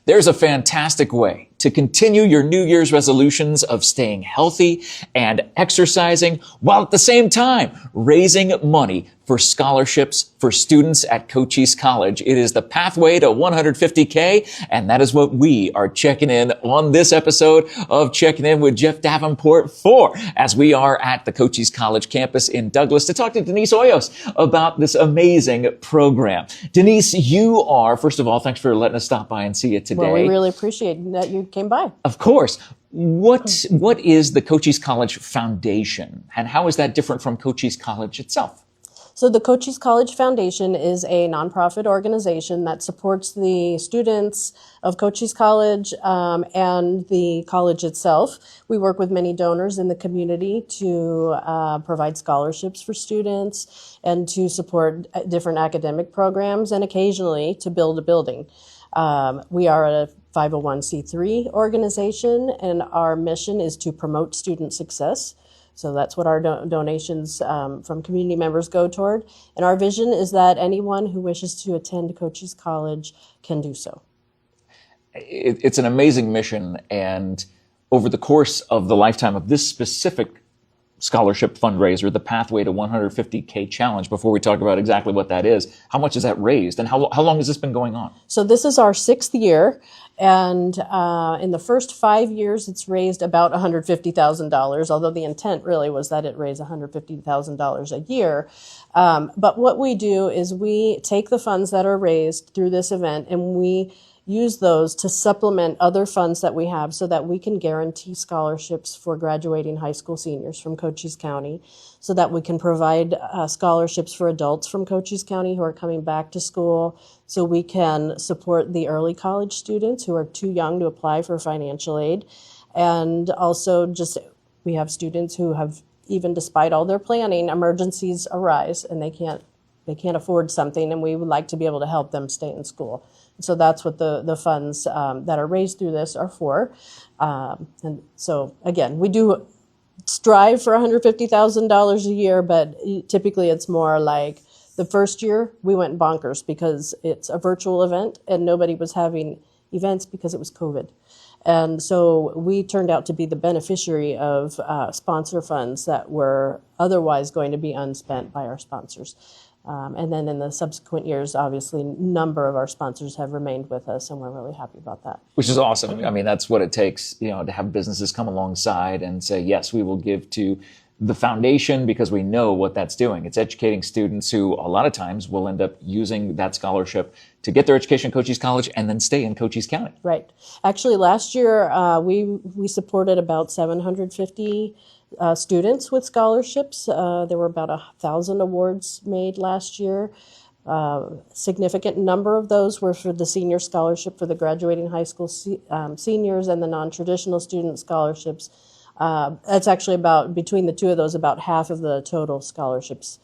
There's a fantastic way to continue your New Year's resolutions of staying healthy and exercising while at the same time raising money for scholarships for students at Cochise College. It is the pathway to 150K, and that is what we are checking in on this episode of Checking In with Jeff Davenport for, as we are at the Cochise College campus in Douglas to talk to Denise Hoyos about this amazing program. Denise, you are, first of all, thanks for letting us stop by and see you today. Well, we really appreciate that you came by. Of course. What is the Cochise College Foundation, and how is that different from Cochise College itself? So the Cochise College Foundation is a nonprofit organization that supports the students of Cochise College and the college itself. We work with many donors in the community to provide scholarships for students and to support different academic programs and occasionally to build a building. We are a 501c3 organization, and our mission is to promote student success. So that's what our donations from community members go toward. And our vision is that anyone who wishes to attend Cochise College can do so. It's an amazing mission, and over the course of the lifetime of this specific scholarship fundraiser, the Pathway to 150K Challenge, before we talk about exactly what that is, how much has that raised, and how long has this been going on? So this is our 6th year, and in the first 5 years, it's raised about $150,000, although the intent really was that it raised $150,000 a year. But what we do is we take the funds that are raised through this event and we use those to supplement other funds that we have so that we can guarantee scholarships for graduating high school seniors from Cochise County, so that we can provide scholarships for adults from Cochise County who are coming back to school, so we can support the early college students who are too young to apply for financial aid. And also just we have students who have, even despite all their planning, emergencies arise and they can't afford something, and we would like to be able to help them stay in school. So that's what the funds that are raised through this are for. And so again, we do strive for $150,000 a year, but typically it's more like the first year we went bonkers because it's a virtual event and nobody was having events because it was COVID. And so we turned out to be the beneficiary of sponsor funds that were otherwise going to be unspent by our sponsors. And then in the subsequent years, obviously, a number of our sponsors have remained with us, and we're really happy about that. Which is awesome. I mean, that's what it takes, to have businesses come alongside and say, yes, we will give to the foundation because we know what that's doing. It's educating students who a lot of times will end up using that scholarship to get their education at Cochise College and then stay in Cochise County. Right. Actually, last year, we supported about 750 students with scholarships. There were about 1,000 awards made last year. Significant number of those were for the senior scholarship for the graduating high school seniors and the non-traditional student scholarships. That's actually about, between the two of those, about half of the total scholarships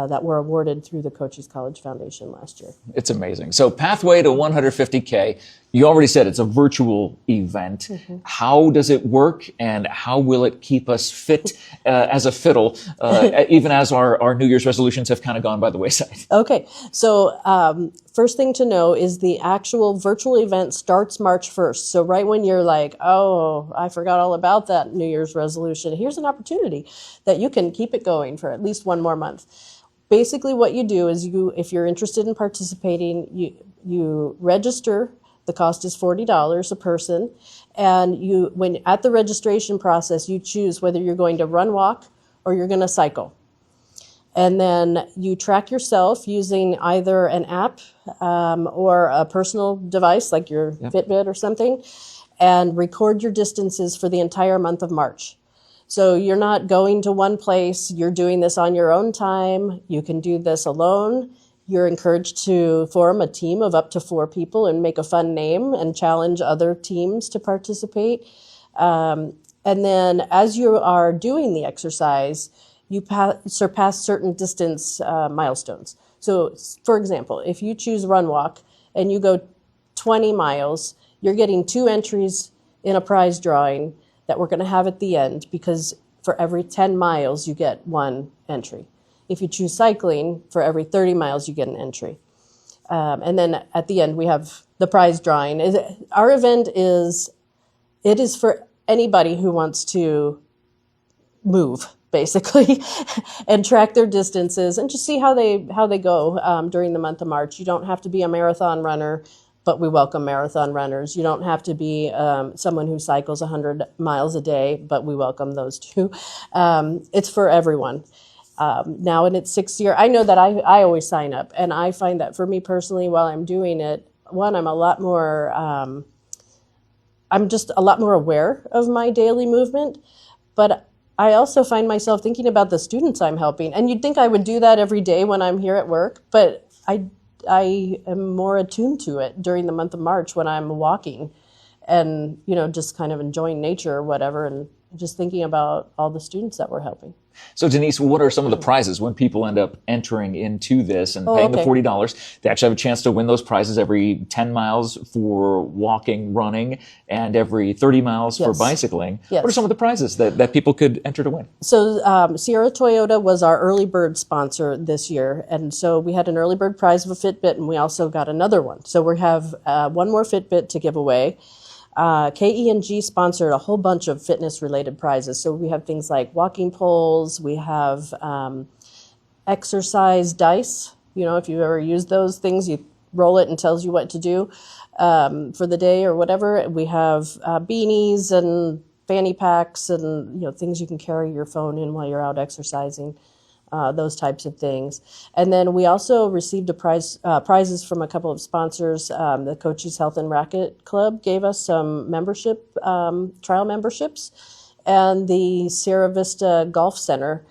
that were awarded through the Cochise College Foundation last year. It's amazing. So Pathway to 150K, you already said it's a virtual event. Mm-hmm. How does it work, and how will it keep us fit as a fiddle, even as our New Year's resolutions have kind of gone by the wayside? Okay, so first thing to know is the actual virtual event starts March 1st. So right when you're like, oh, I forgot all about that New Year's resolution, here's an opportunity that you can keep it going for at least one more month. Basically what you do is if you're interested in participating, you register. The cost is $40 a person, and when at the registration process, you choose whether you're going to run, walk, or you're going to cycle. And then you track yourself using either an app or a personal device like your Fitbit or something, and record your distances for the entire month of March. So you're not going to one place, you're doing this on your own time. You can do this alone. You're encouraged to form a team of up to 4 people and make a fun name and challenge other teams to participate. And then as you are doing the exercise, you surpass certain distance milestones. So for example, if you choose run walk and you go 20 miles, you're getting 2 entries in a prize drawing that we're going to have at the end, because for every 10 miles, you get 1 entry. If you choose cycling, for every 30 miles, you get an entry. And then at the end, we have the prize drawing. Our event it is for anybody who wants to move, basically, and track their distances and just see how they go during the month of March. You don't have to be a marathon runner, but we welcome marathon runners. You don't have to be someone who cycles 100 miles a day, but we welcome those too. It's for everyone. Now in its sixth year, I know that I always sign up, and I find that for me personally, while I'm doing it, one, I'm just a lot more aware of my daily movement, but I also find myself thinking about the students I'm helping. And you'd think I would do that every day when I'm here at work, but I am more attuned to it during the month of March when I'm walking and, just kind of enjoying nature or whatever, and just thinking about all the students that we're helping. So Denise, what are some of the prizes when people end up entering into this and paying the $40? They actually have a chance to win those prizes every 10 miles for walking, running, and every 30 miles for bicycling. Yes. What are some of the prizes that people could enter to win? So Sierra Toyota was our early bird sponsor this year. And so we had an early bird prize of a Fitbit, and we also got another one. So we have one more Fitbit to give away. KE&G sponsored a whole bunch of fitness-related prizes. So we have things like walking poles. We have exercise dice. If you've ever used those things, you roll it and tells you what to do for the day or whatever. We have beanies and fanny packs and things you can carry your phone in while you're out exercising. Those types of things. And then we also received prizes from a couple of sponsors. The Cochise Health and Racket Club gave us some trial memberships. And the Sierra Vista Golf Center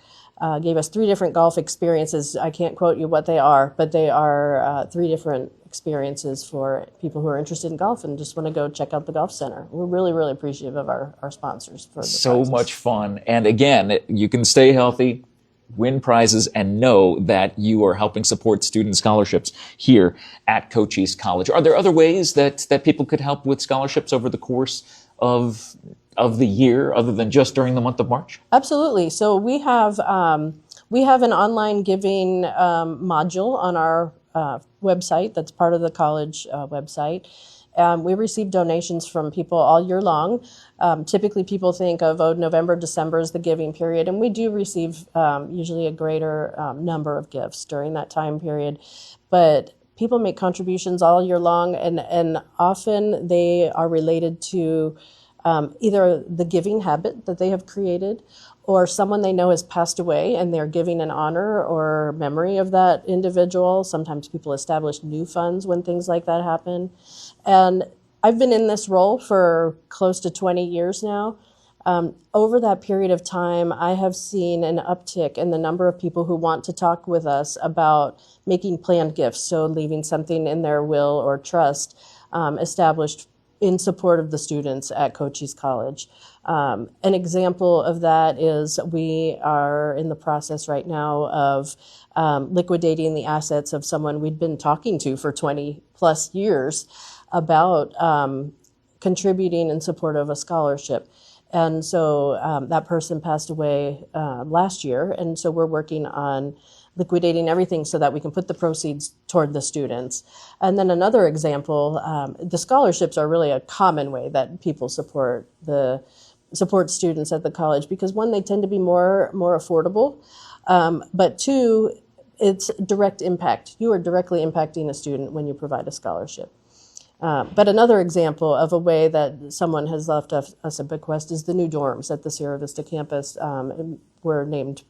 gave us 3 different golf experiences. I can't quote you what they are, but they are 3 different experiences for people who are interested in golf and just want to go check out the golf center. We're really, really appreciative of our sponsors for the prizes. Much fun. And again, you can stay healthy, win prizes, and know that you are helping support student scholarships here at Cochise College. Are there other ways that people could help with scholarships over the course of the year, other than just during the month of March? Absolutely. So we have an online giving module on our website that's part of the college website. We receive donations from people all year long. Typically, people think of, November, December is the giving period, and we do receive usually a greater number of gifts during that time period. But people make contributions all year long, and often they are related to either the giving habit that they have created, or someone they know has passed away and they're giving an honor or memory of that individual. Sometimes people establish new funds when things like that happen. And I've been in this role for close to 20 years now. Over that period of time, I have seen an uptick in the number of people who want to talk with us about making planned gifts, so leaving something in their will or trust established in support of the students at Cochise College. An example of that is we are in the process right now of liquidating the assets of someone we'd been talking to for 20 plus years about contributing in support of a scholarship. And so that person passed away last year, and so we're working on liquidating everything so that we can put the proceeds toward the students. And then another example, the scholarships are really a common way that people support students at the college, because one, they tend to be more affordable, but two, it's direct impact. You are directly impacting a student when you provide a scholarship. But another example of a way that someone has left us a bequest is the new dorms at the Sierra Vista campus. Were named,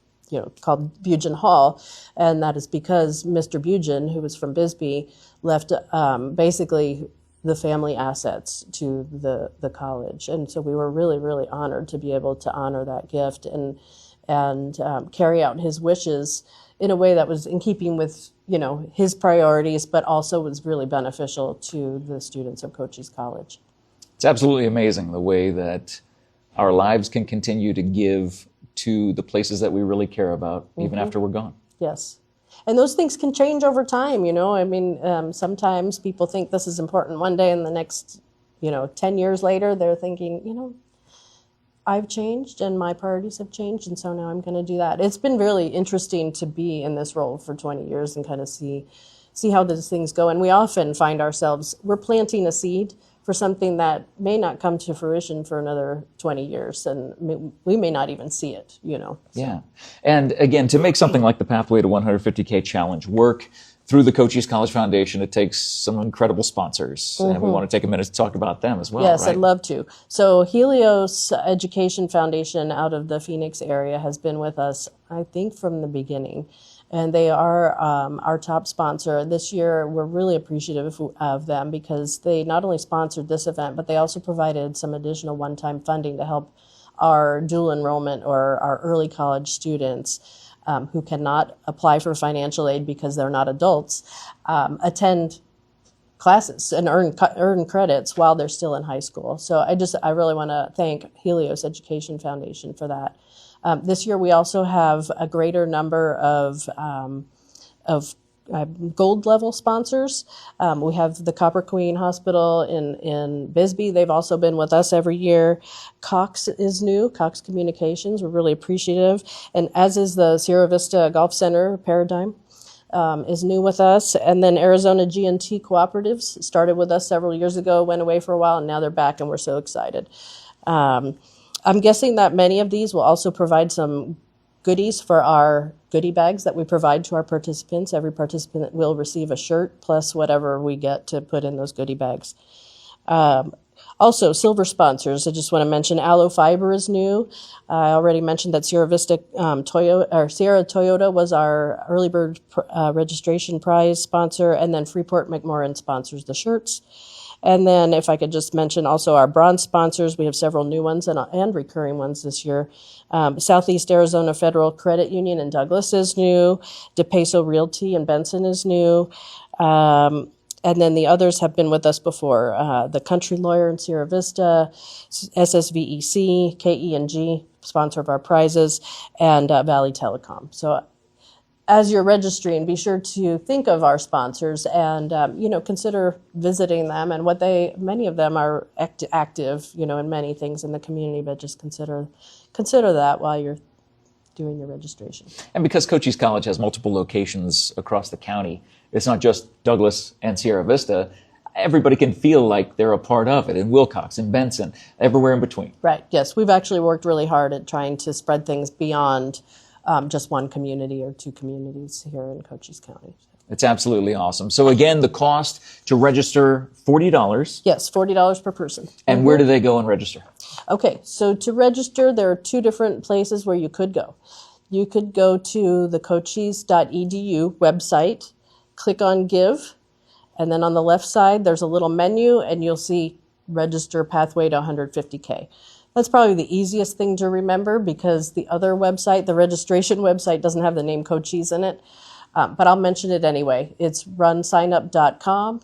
called Bugen Hall, and that is because Mr. Bugen, who was from Bisbee, left basically the family assets to the college. And so we were really, really honored to be able to honor that gift and carry out his wishes in a way that was in keeping with, his priorities, but also was really beneficial to the students of Cochise College. It's absolutely amazing the way that our lives can continue to give to the places that we really care about, even after we're gone. Yes. And those things can change over time, sometimes people think this is important one day, and the next, 10 years later, they're thinking, I've changed and my priorities have changed, and so now I'm going to do that. It's been really interesting to be in this role for 20 years and kind of see see how those things go. And we often find ourselves, we're planting a seed for something that may not come to fruition for another 20 years, and we may not even see it, you know. So. Yeah. And again, to make something like the Pathway to 150K Challenge work through the Cochise College Foundation, it takes some incredible sponsors. And we want to take a minute to talk about them as well. Yes, right? I'd love to. So Hoyos Education Foundation out of the Phoenix area has been with us, I think, from the beginning. And they are our top sponsor. This year, we're really appreciative of them because they not only sponsored this event, but they also provided some additional one-time funding to help our dual enrollment or our early college students who cannot apply for financial aid because they're not adults, attend classes and earn credits while they're still in high school. So I really want to thank Hoyos Education Foundation for that. This year, we also have a greater number of gold level sponsors. We have the Copper Queen Hospital in Bisbee. They've also been with us every year. Cox is new, Cox Communications. We're really appreciative. And as is the Sierra Vista Golf Center Paradigm. Is new with us. And then Arizona G&T Cooperatives started with us several years ago, went away for a while, and now they're back, and we're so excited. I'm guessing that many of these will also provide some goodies for our goodie bags that we provide to our participants. Every participant will receive a shirt plus whatever we get to put in those goodie bags. Also, silver sponsors. I just want to mention Aloe Fiber is new. I already mentioned that Sierra Vista Sierra Toyota was our early bird registration prize sponsor, and then Freeport McMoran sponsors the shirts. And then if I could just mention also our bronze sponsors, we have several new ones and recurring ones this year. Southeast Arizona Federal Credit Union in Douglas is new. DePeso Realty in Benson is new. And then the others have been with us before. The Country Lawyer in Sierra Vista, SSVEC, KE&G, sponsor of our prizes, and Valley Telecom. So as you're registering, be sure to think of our sponsors and, consider visiting them. And many of them are active, in many things in the community, but just consider that while you're doing your registration. And because Cochise College has multiple locations across the county, it's not just Douglas and Sierra Vista. Everybody can feel like they're a part of it in Wilcox, in Benson, everywhere in between. Right, yes. We've actually worked really hard at trying to spread things beyond just one community or two communities here in Cochise County. It's absolutely awesome. So again, the cost to register, $40. Yes, $40 per person. And where do they go and register? Okay, so to register, there are two different places where you could go. You could go to the cochise.edu website, click on Give, and then on the left side, there's a little menu, and you'll see Register Pathway to 150K. That's probably the easiest thing to remember because the other website, the registration website, doesn't have the name Cochise in it. But I'll mention it anyway. It's runsignup.com,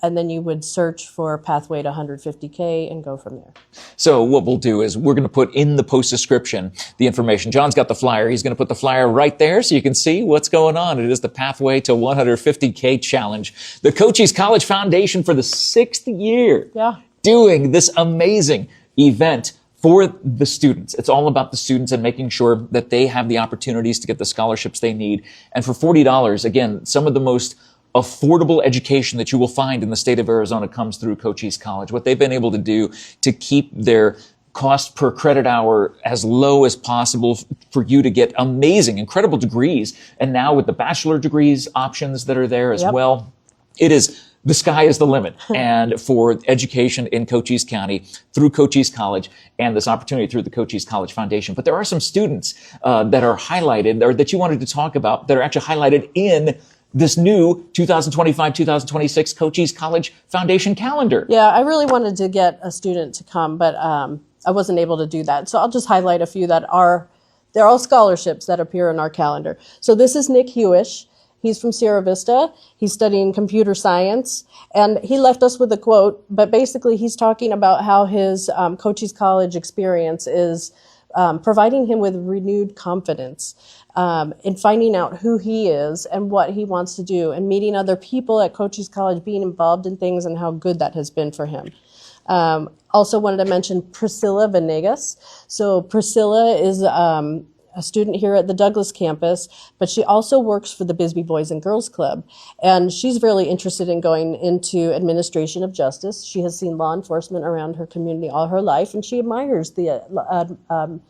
and then you would search for Pathway to 150K and go from there. So what we'll do is we're going to put in the post description the information. John's got the flyer. He's going to put the flyer right there so you can see what's going on. It is the Pathway to 150K Challenge. The Cochise College Foundation for the 6th year doing this amazing event for the students. It's all about the students and making sure that they have the opportunities to get the scholarships they need. And for $40, again, some of the most affordable education that you will find in the state of Arizona comes through Cochise College. What they've been able to do to keep their cost per credit hour as low as possible for you to get amazing, incredible degrees. And now with the bachelor degrees options that are there as well, the sky is the limit. And for education in Cochise County through Cochise College and this opportunity through the Cochise College Foundation. But there are some students that are highlighted or that you wanted to talk about that are actually highlighted in this new 2025-2026 Cochise College Foundation calendar. Yeah, I really wanted to get a student to come, but I wasn't able to do that. So I'll just highlight a few they're all scholarships that appear in our calendar. So this is Nick Hewish. He's from Sierra Vista. He's studying computer science. And he left us with a quote, but basically he's talking about how his Cochise College experience is providing him with renewed confidence in finding out who he is and what he wants to do and meeting other people at Cochise College, being involved in things and how good that has been for him. Also wanted to mention Priscilla Venegas. So Priscilla is a student here at the Douglas campus, but she also works for the Bisbee Boys and Girls Club. And she's really interested in going into administration of justice. She has seen law enforcement around her community all her life, and she admires the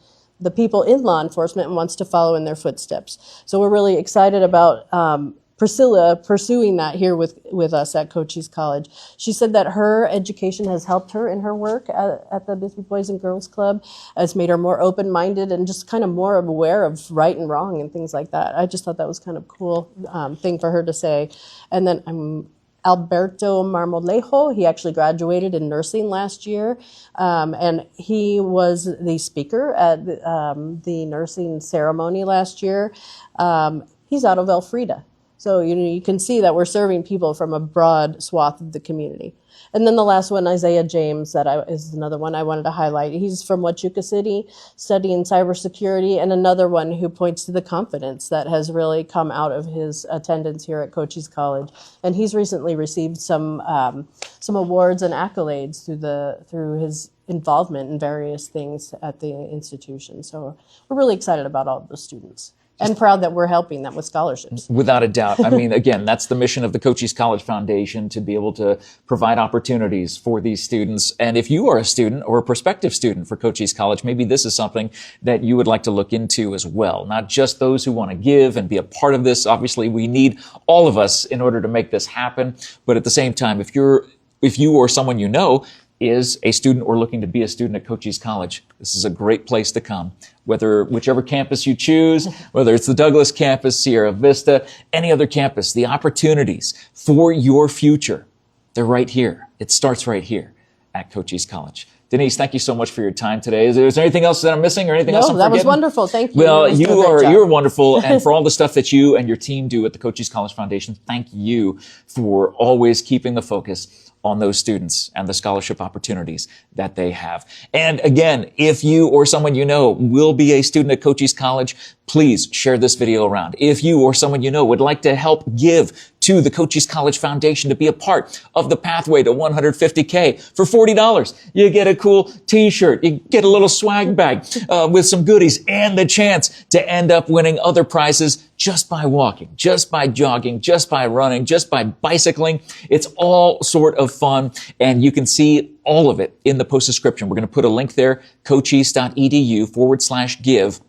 people in law enforcement and wants to follow in their footsteps. So we're really excited about Priscilla pursuing that here with us at Cochise College. She said that her education has helped her in her work at the Bisbee Boys and Girls Club. It's made her more open-minded and just kind of more aware of right and wrong and things like that. I just thought that was kind of a cool thing for her to say. And then Alberto Marmolejo, he actually graduated in nursing last year, and he was the speaker at the nursing ceremony last year. He's out of Elfrida. So you can see that we're serving people from a broad swath of the community. And then the last one, Isaiah James, is another one I wanted to highlight. He's from Huachuca City, studying cybersecurity, and another one who points to the confidence that has really come out of his attendance here at Cochise College. And he's recently received some awards and accolades through his involvement in various things at the institution. So we're really excited about all of the students. And proud that we're helping them with scholarships. Without a doubt. I mean, again, that's the mission of the Cochise College Foundation, to be able to provide opportunities for these students. And if you are a student or a prospective student for Cochise College, maybe this is something that you would like to look into as well. Not just those who want to give and be a part of this. Obviously, we need all of us in order to make this happen. But at the same time, if you or someone you know is a student or looking to be a student at Cochise College, this is a great place to come. Whichever campus you choose, whether it's the Douglas campus, Sierra Vista, any other campus, the opportunities for your future, they're right here. It starts right here at Cochise College. Denise, thank you so much for your time today. Is there anything else that I'm missing or anything else I'm forgetting? No, that was wonderful. Thank you. Well, you're wonderful. And for all the stuff that you and your team do at the Cochise College Foundation, thank you for always keeping the focus on those students and the scholarship opportunities that they have. And again, if you or someone you know will be a student at Cochise College, please share this video around. If you or someone you know would like to help give to the Cochise College Foundation to be a part of the pathway to 150K for $40, you get a cool t-shirt, you get a little swag bag with some goodies, and the chance to end up winning other prizes just by walking, just by jogging, just by running, just by bicycling. It's all sort of fun, and you can see all of it in the post description. We're going to put a link there, cochise.edu/give.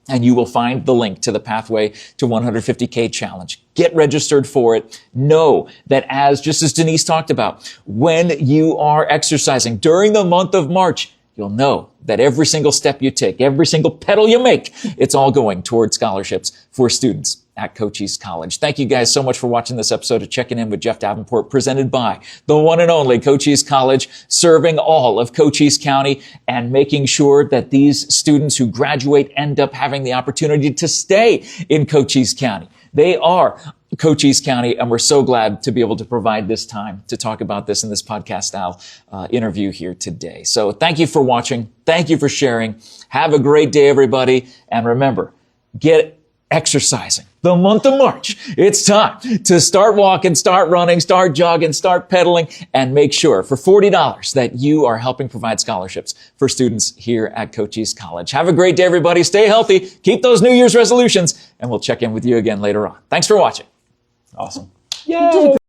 And you will find the link to the Pathway to 150K challenge. Get registered for it. Know that just as Denise talked about, when you are exercising during the month of March, you'll know that every single step you take, every single pedal you make, it's all going toward scholarships for students at Cochise College. Thank you guys so much for watching this episode of Checking In with Jeff Davenport, presented by the one and only Cochise College, serving all of Cochise County and making sure that these students who graduate end up having the opportunity to stay in Cochise County. They are Cochise County, and we're so glad to be able to provide this time to talk about this in this podcast style interview here today. So thank you for watching. Thank you for sharing. Have a great day, everybody. And remember, get exercising. The month of March, it's time to start walking, start running, start jogging, start pedaling, and make sure for $40 that you are helping provide scholarships for students here at Cochise College. Have a great day, everybody. Stay healthy. Keep those New Year's resolutions, and we'll check in with you again later on. Thanks for watching. Awesome. Yay!